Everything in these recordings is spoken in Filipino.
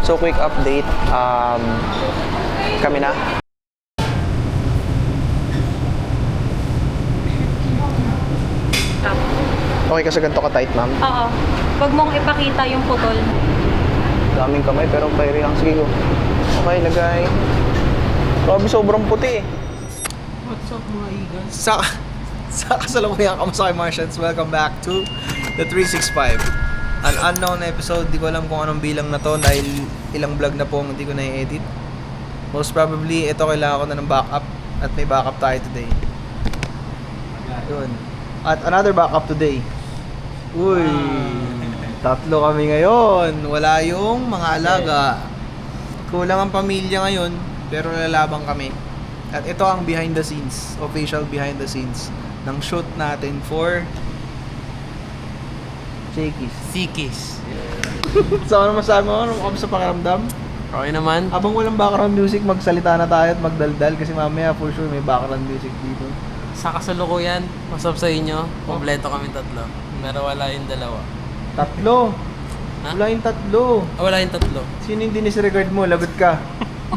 So quick update, kami na. Okay kasi ganito ka-tight, ma'am. Oo. Huwag mong ipakita yung putol. Daming kamay pero carry lang. Sige ko. Okay, lagay. Grabe, sobrang puti. What's up mga igas? Sa kasalukuyan kamusta kay Martians, welcome back to the 365. An unknown episode, di ko alam kung anong bilang na to dahil ilang vlog na po hindi ko na-edit. Most probably, ito kailangan ko na ng backup at may backup tayo today. Yun. At another backup today. Uy, tatlo kami ngayon. Wala yung mga alaga. Kulang ang pamilya ngayon, pero lalabang kami. At ito ang behind the scenes, official behind the scenes ng shoot natin for Shakey's. Sikis. So ano masabi mo? Ano sa pakiramdam? Okay naman. Habang walang background music, magsalita na tayo at magdaldal kasi mamaya for sure may background music dito. Sa kasalukuyan, masab sa inyo, kompleto kami tatlo. Pero wala yung dalawa. Tatlo. Ha? Wala yung tatlo. Wala yung tatlo. Sino yung dinisregard mo? Lagot ka.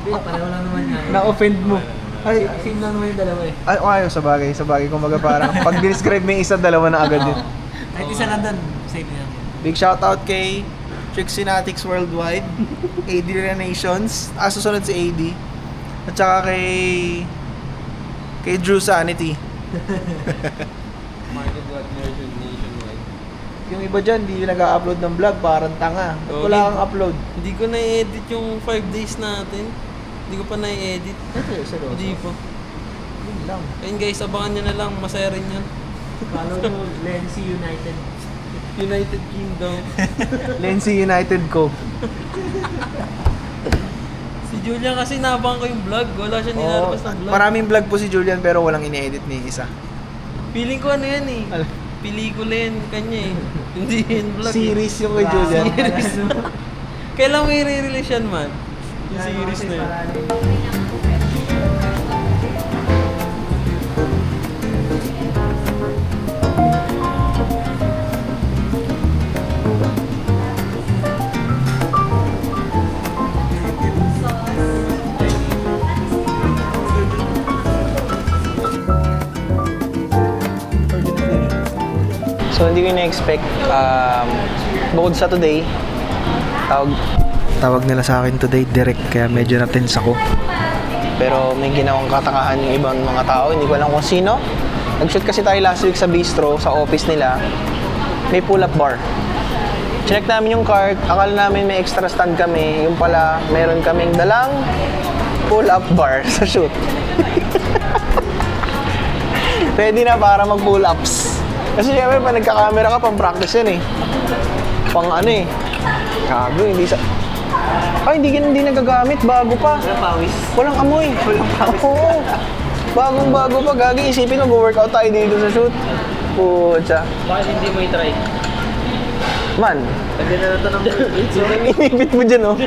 Hindi, pareho lang naman yan. Na-offend mo. Ay, Same lang naman yung dalawa eh. ay, sa bagay. Kumbaga parang pag dinescribe mo yung isa, dalawa na agad yun. Kahit isa lang doon, same yan. Big shoutout kay Trixinatics Worldwide, AD Renations, susunod si AD, at saka kay Drew Sanity. Market what nationwide. Yung iba dyan, di nag-upload ng vlog, parang tanga. Okay. Wala kang upload. Hindi ko na-edit yung 5 days natin. Hindi ko pa na-edit. Seryoso? Hindi pa. Yun lang. Ayun guys, abangan nyo na lang. Masaya rin yan. Follow nyo, Lency United. United Kingdom. Lency United Co. Si Julia kasi nabang ko yung vlog. Wala siya nilalabas ng vlog. Maraming vlog po si Julian pero walang ini-edit ni isa. Feeling ko ano yan eh. Ano? Pelikula yan kanya eh. Hindi yan vlog. Series yung kay Julian. Series. Kailan may re-release yan man? Yung series na yun. So hindi ko na-expect, bukod sa today, Tawag nila sa akin today direct kaya medyo na-tense ako. pero may ginawang katakahan yung ibang mga tao, hindi ko alam kung sino. Nag-shoot kasi tayo last week sa bistro, sa office nila. May pull-up bar. Check namin yung cart, akala namin may extra stand kami. Yung pala, meron kaming dalang pull-up bar sa shoot. Ready na para mag-pull-ups. Kasi syempre, pag nagka-camera ka, pang-practice yan eh. Pang ano eh. Gago, hindi sa... Ay, hindi nagagamit. Bago pa. Walang pawis. Walang amoy. Walang pawis. Oo. Bagong-bago pa. Gagi, isipin mo, mag-workout tayo dito sa shoot. Pucha. Bakit hindi mo i-try? Man. Lagyan na natin ng Inipit mo dyan, oh.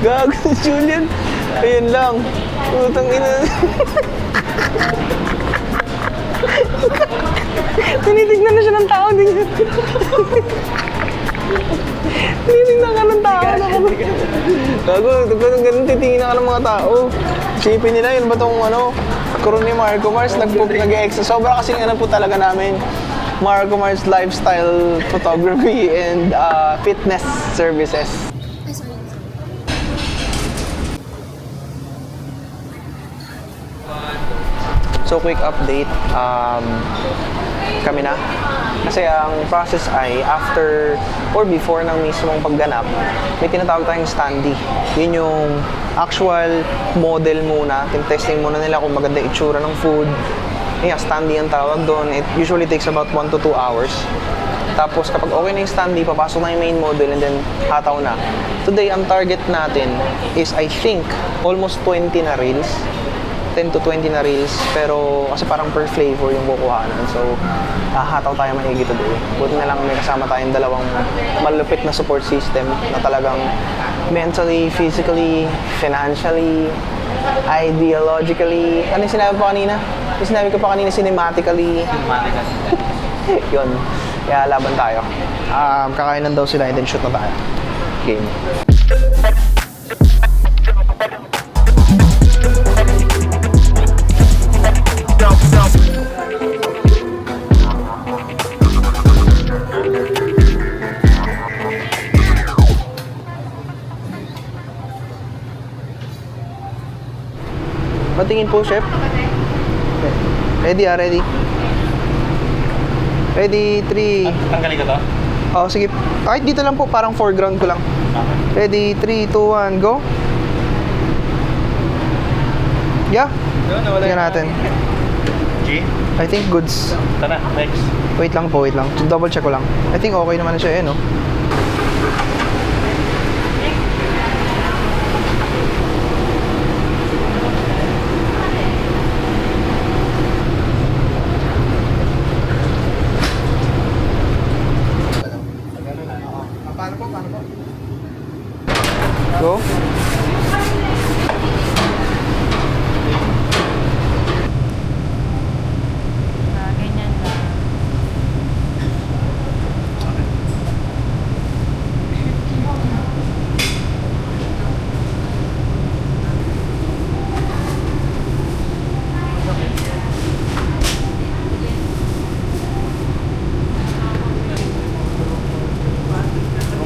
Gago si Julian. Ayun lang. Utang ina. Tinitignan na siya ng tao din. Tinitignan ka ng tao. Gago, ganun titingin ka ng mga tao. Isipin nila, yun ba tong ano, karoon ni Marco Mars, nag-exa. Sobra kasing ano po talaga namin. Marco Mars Lifestyle Photography and Fitness Services. So quick update, kami na. Kasi ang process ay after or before ng mismong pagganap, may tinatawag tayong standee. Yun yung actual model muna. Testing muna nila kung maganda itsura ng food. Yeah, standee ang tawag doon. It usually takes about 1 to 2 hours. Tapos kapag okay na yung standee, papasok na yung main model and then hataw na. Today, ang target natin is I think almost 20 na reels. 10 to 20 na reels, pero kasi parang per flavor yung kukuhanan. So, hataw tayo mahigit today. Buti na lang may kasama tayong dalawang malupit na support system na talagang mentally, physically, financially, ideologically, ano yung sinabi ko kanina? Yung sinabi ko pa kanina, cinematically. Yun. Kaya laban tayo. Kakain lang daw sila and then shoot na tayo. Game. Patingin po, chef. Ready ready. Ready, 3. Tanggalin ko to? Oh, sige. Kahit dito lang po, parang foreground ko lang. Ready, 3, 2, 1, go. Yeah. Tingnan natin. G? I think goods. Tara, next. Wait lang po, wait lang. Double check ko lang. I think okay naman na siya, no? Go. Ganyan lang.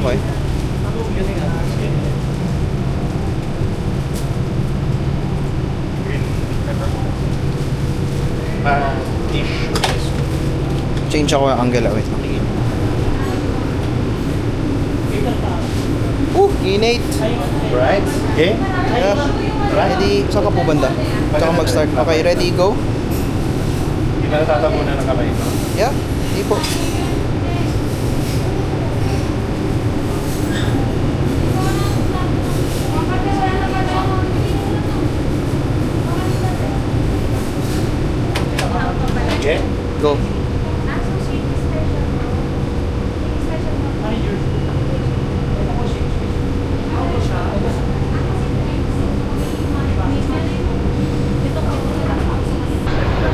Okay. Ish. Change ako yung angle. Wait lang. Innate. Right? Okay? Yeah. Ready? Saan ka po banda? Tsaka mag-start. Okay, ready, go? Hindi ka natatabunan ng kamay, no? Yeah, hindi po. Okay? Go.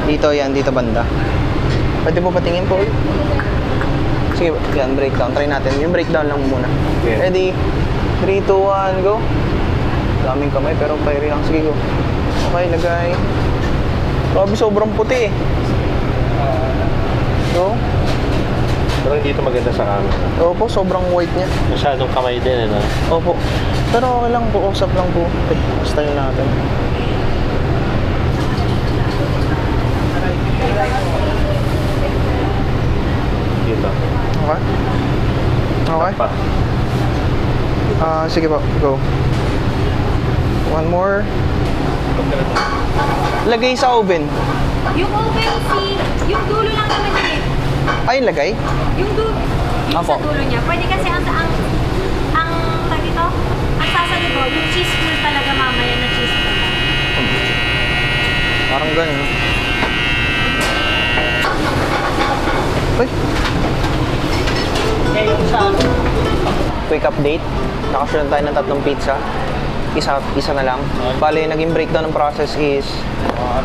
Dito yan, dito banda. Pwede po patingin po ulit. Sige, yan, breakdown. Try natin. Yung breakdown lang muna. Okay. Ready? 3, 2, 1, go. Daming kamay pero fiery lang. Sige, go. Okay, lagay. Grabe, sobrang puti eh. Go. Pero hindi ito maganda sa camera. Opo, sobrang white niya. Masyadong kamay din, no? Opo. Pero okay lang po, usap lang po. Style natin. Dito. Okay? Okay? Pa. Sige po, go. One more. Lagay sa oven. Yung oven yung dulo lang naman yun eh. Ay, lagay? Yung dulo, yung Apo. sa dulo niya. Pwede kasi ang tag ito, ang sasagot ko, yung cheese pool talaga mamaya na cheese pool. Parang ganun. Uy. Quick update. Nakasunod tayo ng 3 pizza. Isa na lang. Bale, naging breakdown ng process is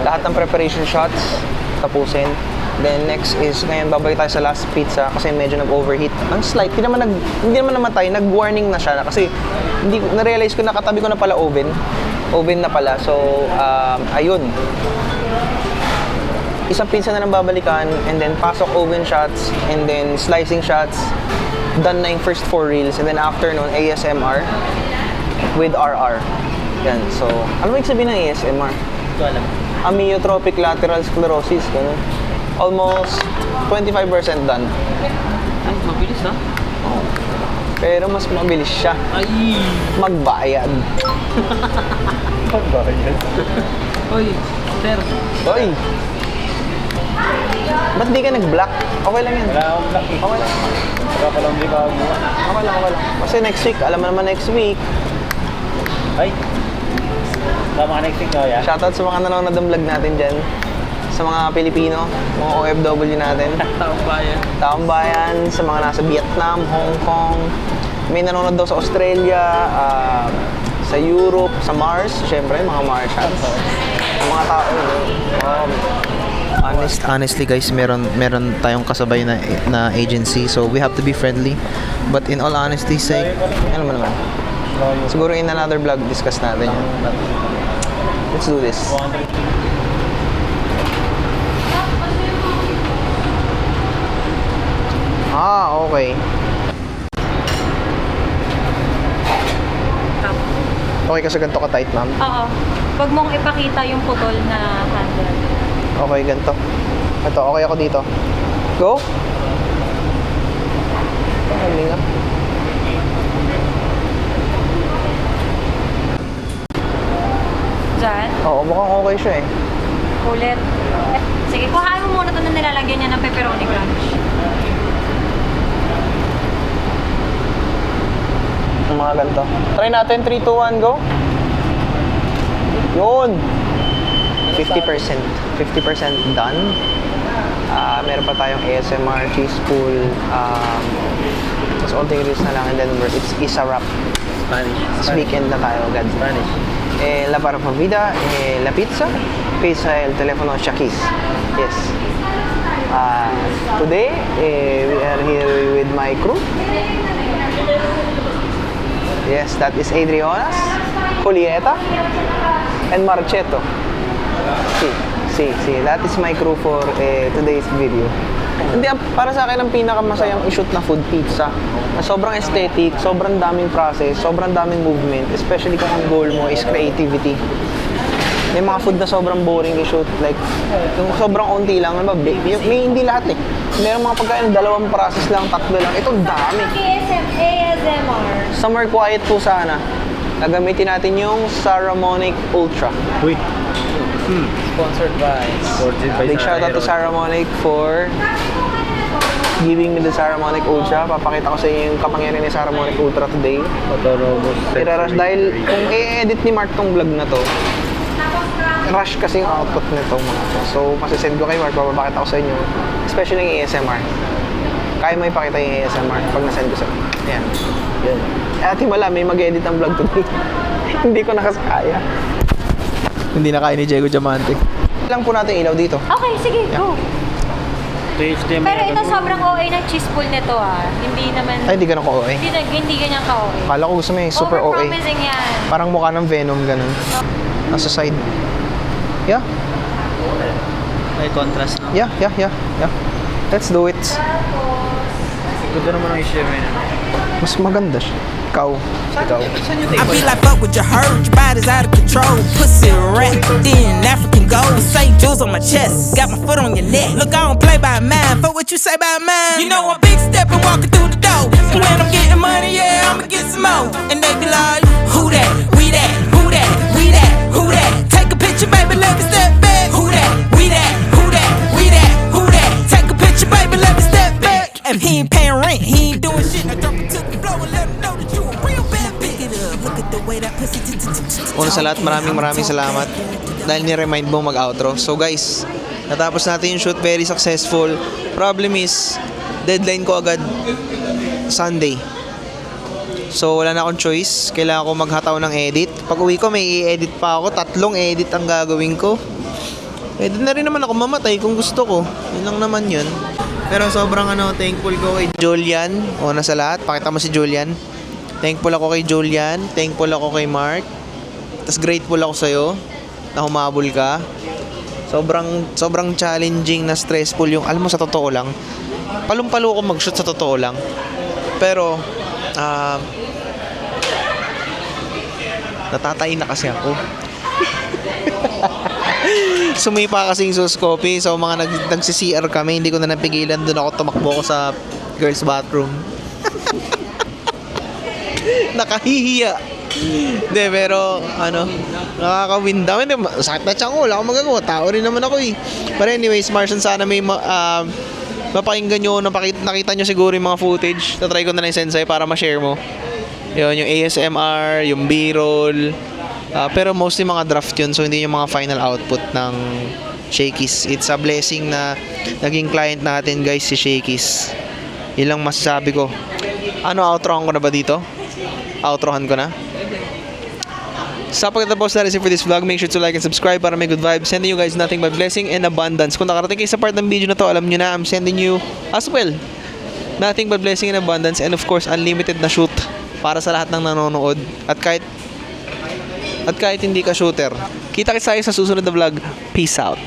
lahat ng preparation shots tapusin. Then next is ngayon babalik tayo sa last pizza kasi medyo nag-overheat. Ang slight, hindi naman namatay, nag-warning na siya kasi hindi na-realize ko nakatabi ko na pala oven. Oven na pala. So, ayun. Isang pizza na lang babalikan and then pasok oven shots and then slicing shots. Done na yung first 4 reels and then after nun, ASMR with RR. Yan. So, ano mo sabihin ng ASMR? Ito alam. Amyotrophic lateral sclerosis. Ganun. Almost 25% done. Ay, mabilis ha? Pero mas mabilis siya Ay! magbayad. Bakit? Hoy, sir. Hoy! Ba't di ka nag-block? Okay lang yan. Wala akong black eh. Okay lang. Saka pa lang di ba mo? Okay lang, okay lang. Kasi next week, alam mo naman next week, Ay! Tama ka next week, no? Yeah? shoutout sa mga nanonood ng vlog natin dyan. Sa mga Pilipino, mga OFW natin. Taong bayan. Taong bayan, sa mga nasa Vietnam, Hong Kong. May nanonood daw sa Australia, sa Europe, sa Mars. Siyempre, mga Martians. Ang mga tao, Honestly guys, meron tayong kasabay na agency, so we have to be friendly. But in all honesty sake, Ano naman? Siguro in another vlog, discuss natin yan. Let's do this. Okay. Okay kasi ganito ka-tight, ma'am. Oo. Huwag mong ipakita yung putol na handle. Okay, ganito. Ito, okay ako dito. Go! Hindi nga. Diyan. Oo, mukhang okay siya eh. Ulit. Sige, kuhaan mo muna ito na nilalagyan niya ng pepperoni crunch. Yung mga ganito. Try natin, 3, 2, 1, go! Yun! 50%. 50% done. Meron pa tayong ASMR, cheese pool, tapos onting reels na lang, and then it's isa wrap. Spanish. This weekend na tayo agad. Spanish. La parafavida, la pizza, el telefono, Shakis. Yes. Today, we are here with my crew. Yes, that is Adrionas, Julieta, and Marchetto. See, that is my crew for today's video. Hindi, para sa akin ang pinakamasayang i-shoot na food pizza. Na sobrang aesthetic, sobrang daming process, sobrang daming movement, especially kung ang goal mo is creativity. May mga food na sobrang boring i-shoot, like yung sobrang onti lang, ano ba, may hindi lahat eh. Meron mga pagkain, 2 process lang, 3 lang. Ito dami. ASMR. Summer quiet po sana. Gagamitin natin yung Saramonic Ultra. Uy. sponsored by Big shout out to Saramonic for giving me the Saramonic Ultra. Papakita ko sa inyo yung kapangyarihan ni Saramonic Ultra today. Irarush dahil kung i-edit ni Mark tong vlog na to, rush kasi yung output nito mga to. So, masisend ko kay Mark, papapakita ko sa inyo. Especially yung ASMR. Kaya mo ipakita yung ASMR pag nasend ko sa inyo. Ayan. Yan. At himala, may mag-edit ang vlog today. Hindi ko nakasakaya. Hindi na kaya ni Diego Diamante. Lang po natin ilaw dito. Okay, sige, go. HDMI. Pero ito sobrang OA ng cheese pool nito ah. Hindi naman, Ay, hindi ganun ko OA. hindi ganyan ka-OA. Kala ko gusto mo yung super OA. Overpromising yan. Parang mukha ng Venom, ganun. Nasa side. Yeah, May contrast na. yeah. Let's do it. Ganda naman ang i-share mo yun. Mas maganda siya. Ikaw. I feel like fuck with your hurt, your body's out of control. Pussy wrapped in African gold. St. Jules on my chest, got my foot on your neck. Look, I don't play by mine, fuck what you say about mine. You know I'm big stepping, walking through the door. And when I'm getting money, yeah, I'ma get some more. And they be like, who that? We that? Who that? We that? Who that? Take a picture, baby, let me step back. Who that? We that? Who that? We that? Who that? Take a picture, baby, let me step back. If he ain't paying rent, he ain't doing shit. I drop it to the floor and let him know that you a real bad bitch. Pick it up, look at the way that pussy. Una sa lahat, maraming salamat dahil ni-remind mo mag-outro. So guys, natapos natin yung shoot, very successful. Problem is, deadline ko agad Sunday. So wala na akong choice, kailangan ko maghataw ng edit. Pag uwi ko, may i-edit pa ako, 3 edit ang gagawin ko. Pwede na rin naman ako mamatay kung gusto ko. Yun lang naman yun. Pero sobrang thankful ko kay Julian. Una sa lahat, pakita mo si Julian. Thankful ako kay Julian. Thankful ako kay Mark. Tapos grateful ako sa'yo na humabol ka. Sobrang challenging na stressful yung, alam mo, sa totoo lang. Palumpalo ako mag-shoot sa totoo lang. Pero, natatay na kasi ako. Sumipa kasing sus coffee. So mga nagsi-CR kami, hindi ko na napigilan, doon ako tumakbo ko sa girls bathroom. Nakahihiya. Hindi, pero nakaka-win down. Sakit na tiyan ko, wala akong magagawa. Tao rin naman ako eh. But anyways, Martian, sana may mapakinggan nyo, nakita nyo siguro yung mga footage. Tatry ko na lang send sa'yo para ma-share mo. Yun, yung ASMR, yung B-roll. Pero mostly mga draft yun, so hindi yung mga final output ng Shakey's. It's a blessing na naging client natin guys si Shakey's. Yun lang masasabi ko. Outrohan ko na ba dito? Outrohan ko na? Sa pagtatapos na rin for this vlog, make sure to like and subscribe para may good vibes. Sending you guys nothing but blessing and abundance. Kung nakarating kayo sa part ng video na to, alam nyo na, I'm sending you as well nothing but blessing and abundance, and of course unlimited na shoot para sa lahat ng nanonood. At kahit hindi ka shooter, kita-kits tayo sa susunod na vlog. Peace out.